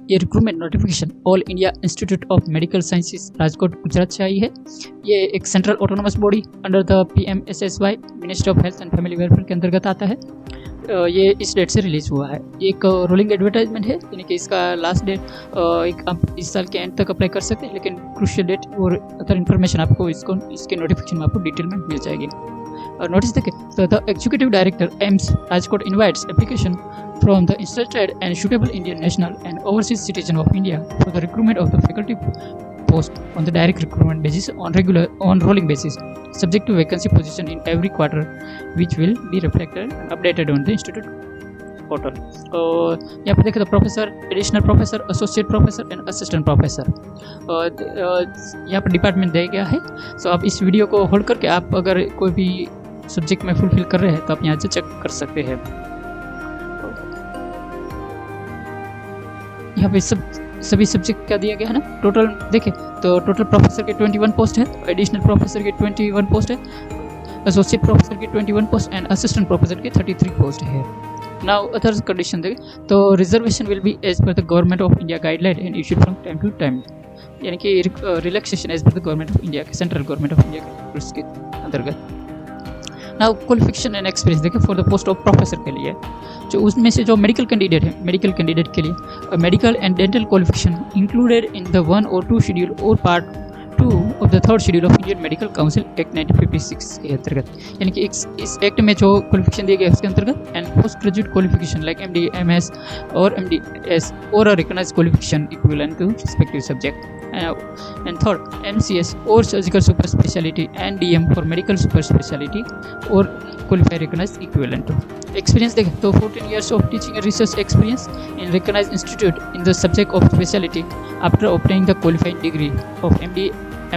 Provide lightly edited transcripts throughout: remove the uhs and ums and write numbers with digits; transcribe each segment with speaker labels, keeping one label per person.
Speaker 1: ये recruitment notification all India institute of medical sciences Rajkot Gujarat से आई है। ये एक central autonomous body under the PMSSY ministry of health and family welfare के अंतर्गत आता है। ये इस डेट से रिलीज़ हुआ है। एक रोलिंग एडवर्टाइजमेंट है, यानी कि इसका लास्ट डेट आप इस साल के एंड तक अप्लाई कर सकते हैं, लेकिन क्रूशियल डेट और अदर इन्फॉर्मेशन आपको इसके नोटिफिकेशन में आपको डिटेल में मिल जाएगी। नोटिस देखें तो the executive director AIIMS Rajkot invites application from the interested and suitable Indian national and overseas citizen of India for the recruitment of the faculty post on the direct recruitment basis on rolling basis, subject to vacancy position in every quarter, which will be reflected and updated on the institute portal. यहाँ पर देखें तो professor, additional professor, associate professor and assistant professor यहाँ पर department दिया गया है। सो आप इस वीडियो को होल्ड करके आप अगर कोई भी सब्जेक्ट में फुलफिल कर रहे हैं तो आप यहाँ से चेक कर सकते हैं। यहाँ पे सभी सब्जेक्ट क्या दिया गया है ना, टोटल देखें तो टोटल प्रोफेसर के 21 पोस्ट है, एडिशनल प्रोफेसर के 21 पोस्ट है, एसोसिएट प्रोफेसर के 21 पोस्ट एंड असिस्टेंट प्रोफेसर के 33 पोस्ट है। नाउ अदर कंडीशन देखें तो reservation will be as per the government of India guideline and issued from time to time, यानी कि relaxation as per the government of India के central government of India के rules के अंतर्गत। Now qualification and experience देखें for the post of professor के लिए, जो उसमें से जो मेडिकल कैंडिडेट है, मेडिकल कैंडिडेट के लिए medical and dental qualification included in the 1 और 2 शेड्यूल और part 2 of the 3rd schedule of Indian medical council act 1956 के अंतर्गत, यानी कि इस एक्ट में जो क्वालिफिकेशन दिए गए उसके अंतर्गत and post graduate qualification like MD, MS और MDS और a recognised qualification equivalent to respective subject. And third, MCS or surgical super specialty and DM for medical super specialty or qualified recognized equivalent to. Experience देखें तो 14 years of teaching and research experience in recognized institute in the subject of specialty after obtaining the qualifying degree of MD,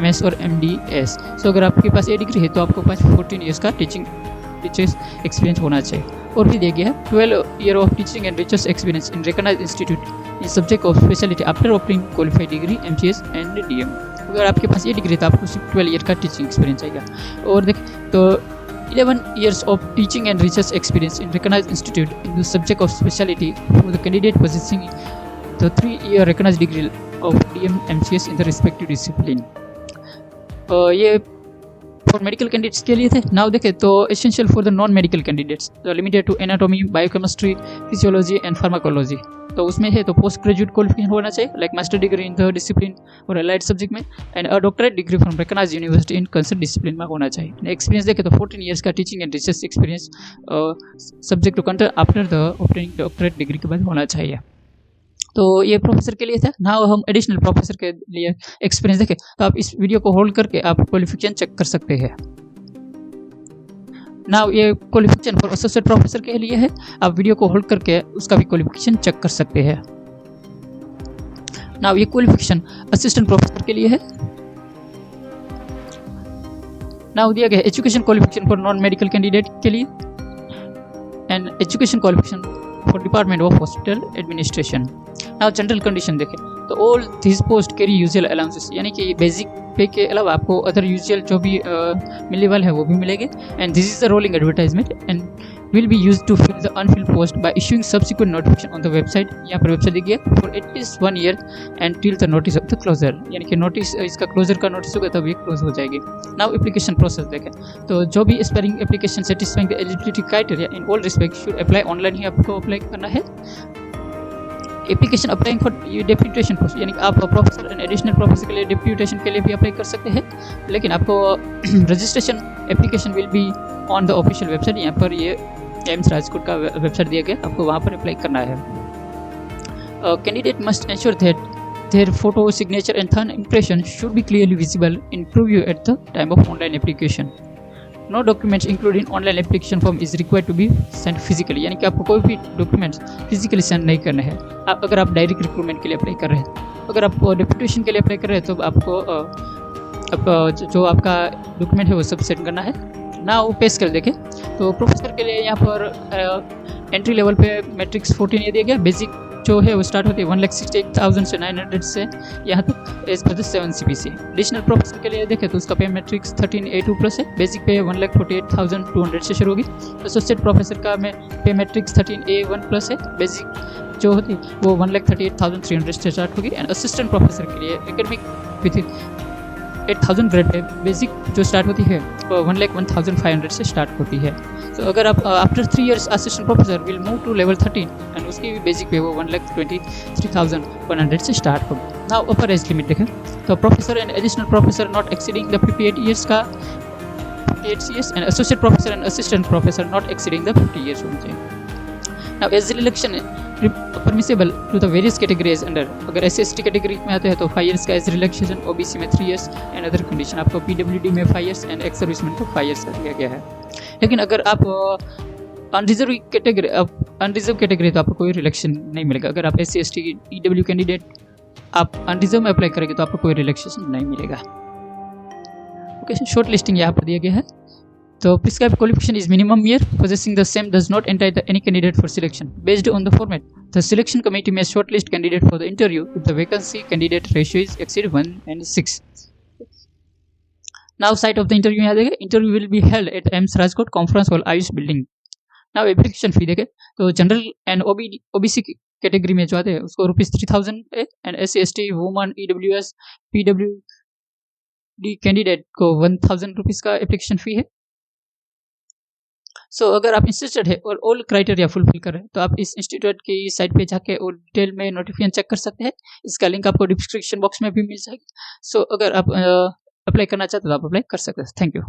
Speaker 1: MS और MDS. So अगर आपके पास ये degree है तो आपको 14 years का टीचर्स एक्सपीरियंस होना चाहिए। और भी दिया गया है 12 year of teaching and research experience in recognized institute in subject of specialty after obtaining qualified degree MCS and DM। अगर आपके पास ये डिग्री तो आपको सिर्फ 12 year का टीचिंग एक्सपीरियंस चाहिए। और देख तो 11 years of teaching and research experience in recognized institute in the subject of specialty for the candidate possessing the 3-year recognized degree of DM MCS in the respective discipline। ये for medical candidates के लिए थे। Now देखें तो essential for the non medical candidates limited to anatomy, biochemistry, physiology and pharmacology, तो उसमें है तो पोस्ट ग्रेजुएट क्वालिफिकेशन होना चाहिए like master degree in the discipline और अलाइड सब्जेक्ट में and a doctorate degree from recognised university in concern discipline में होना चाहिए। एक्सपीरियंस देखें तो 14 years का teaching and research experience subject to counter after the obtaining doctorate degree के बाद होना चाहिए। तो ये प्रोफेसर के लिए था। नाउ हम एडिशनल प्रोफेसर के लिए एक्सपीरियंस देखें तो आप इस वीडियो को होल्ड करके आप क्वालिफिकेशन चेक कर सकते हैं। नाउ ये क्वालिफिकेशन फॉर एसोसिएट प्रोफेसर के लिए है, आप वीडियो को होल्ड करके उसका भी क्वालिफिकेशन चेक कर सकते हैं। नाउ ये क्वालिफिकेशन असिस्टेंट प्रोफेसर के लिए है। नाउ दिया गया है education qualification for non medical candidate के लिए and education qualification for department of hospital administration. Now general condition देखें तो all this post carry usual allowances, यानी कि बेसिक पे के अलावा आपको अदर यूजुअल जो भी मिलने वाले हैं वो भी मिलेंगे। And this is the rolling advertisement and will be used to fill the unfilled post by issuing subsequent notification on the website. यहाँ पर वेबसाइट देखिए for at least 1 year and till the notice of the closure, यानी कि notice इसका closure का notice होगा तब ये क्लोज हो जाएगी। नाउ एप्लीकेशन प्रोसेस देखें तो जो भी aspiring application satisfying the eligibility criteria in all respect should apply online ही आपको अप्लाई करना है। Application applying for deputation post, यानी आप प्रोफेसर एंड एडिशनल प्रोफेसर के लिए डेप्यूटेशन के लिए भी अप्लाई कर सकते हैं, लेकिन आपको registration application will be on the official website. यहाँ पर ये एम्स राजकोट का वेबसाइट दिया गया, आपको वहाँ पर अप्लाई करना है। Candidate must ensure that their photo, signature and thumb impression should be clearly visible in preview at the time of online application. No documents including online application form is required to be send physically, यानी कि आपको कोई भी documents physically send नहीं करने हैं अगर आप डायरेक्ट रिक्रूटमेंट के लिए अप्लाई कर रहे हैं। अगर आप डेप्यूटेशन के लिए अप्लाई कर रहे हैं तो आपको जो आपका डॉक्यूमेंट है वो सब सेंड करना है। ना वो पे स्केल देखें तो प्रोफेसर के लिए यहाँ पर एंट्री लेवल पे मैट्रिक्स 14 ये दिया गया, बेसिक जो है वो स्टार्ट होती है 1,68,000 से 900 से यहाँ तक as per 7 CPC। Additional professor के लिए देखें तो उसका पे मैट्रिक्स 13A2 प्लस है। बेसिक पे 1,48,200 से शुरू होगी। एसोसिएट प्रोफेसर का में पे मैट्रिक्स 13A1 प्लस है। बेसिक जो होती है वो 1,38,300 से स्टार्ट होगी। एंड असिस्टेंट प्रोफेसर के लिए academic with 8,000 grade pay basic जो स्टार्ट होती है वो 1,01,500 से स्टार्ट होती है। तो अगर आप after 3 years assistant professor will move to level 13 and उसकी भी बेसिक पे वो 1,23,100 से स्टार्ट होगी। नाउ अपर एज लिमिट देखें तो professor and additional professor not exceeding the 58 years का 58 years and associate professor and assistant professor not exceeding the 50 years होना चाहिए। Now age relaxation permissible to the various categories under, अगर SC/ST category में आते हैं तो 5 years का age relaxation, OBC में 3 years एंड अदर कंडीशन आपको PWD में 5 years एंड एक्स सर्विसमैन को 5 years का दिया गया है। लेकिन अगर आप अनरिजर्व कैटेगरी तो आपको कोई रिलैक्सेशन नहीं मिलेगा। अगर आप SC/ST EW कैंडिडेट आप अनरिजर्व में अप्लाई करेंगे तो आपको कोई रिलैक्सेशन नहीं मिलेगा। ओके, शॉर्ट लिस्टिंग यहाँ पर दिया गया है। तो prescribed qualification is minimum year possessing the same does not entitle any candidate for selection. Based on the format, the selection committee may shortlist candidate for the interview if the vacancy candidate ratio is exceed 1:6. Now site of the interview यहाँ देखें, interview will be held at AIIMS Rajkot conference hall Ayush building. Now application fee देखें तो general and OBC category में जो आते हैं उसको ₹3,000 है and SC/ST woman EWS PWD candidate को ₹1,000 का एप्लीकेशन फी है। सो अगर आप इंटरेस्टेड है और ऑल क्राइटेरिया फुलफिल कर रहे हैं तो आप इस इंस्टीट्यूट की साइट पे जाके और डिटेल में नोटिफिकेशन चेक कर सकते हैं। इसका लिंक आपको डिस्क्रिप्शन बॉक्स में भी मिल जाएगा। सो अगर आप अप्लाई करना चाहते हो तो आप अप्लाई कर सकते हैं। Thank you.